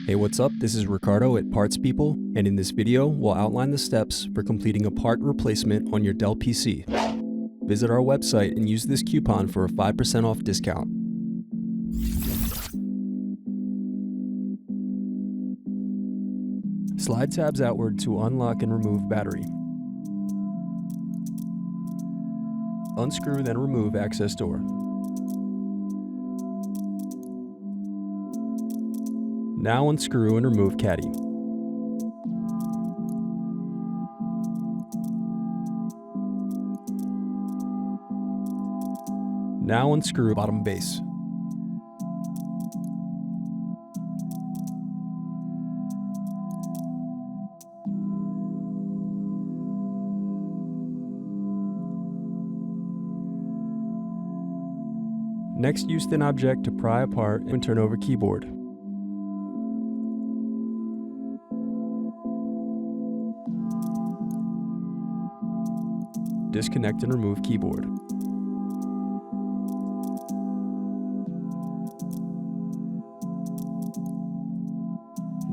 Hey, what's up? This is Ricardo at Parts People, and in this video, we'll outline the steps for completing a part replacement on your Dell PC. Visit our website and use this coupon for a 5% off discount. Slide tabs outward to unlock and remove battery. Unscrew, then remove access door. Now unscrew and remove caddy. Now unscrew bottom base. Next, use thin object to pry apart and turn over keyboard. Disconnect and remove keyboard.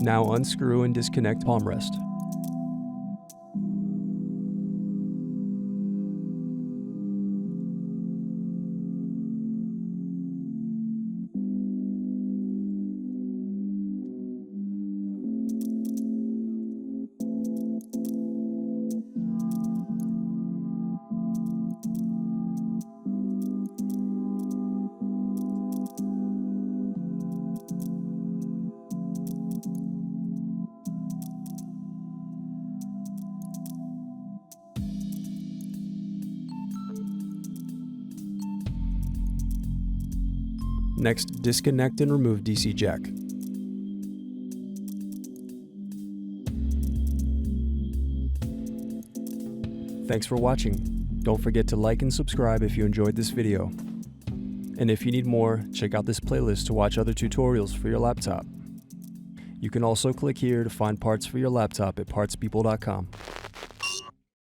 Now unscrew and disconnect palmrest. Next, disconnect and remove DC jack. Thanks for watching. Don't forget to like and subscribe if you enjoyed this video. And if you need more, check out this playlist to watch other tutorials for your laptop. You can also click here to find parts for your laptop at partspeople.com.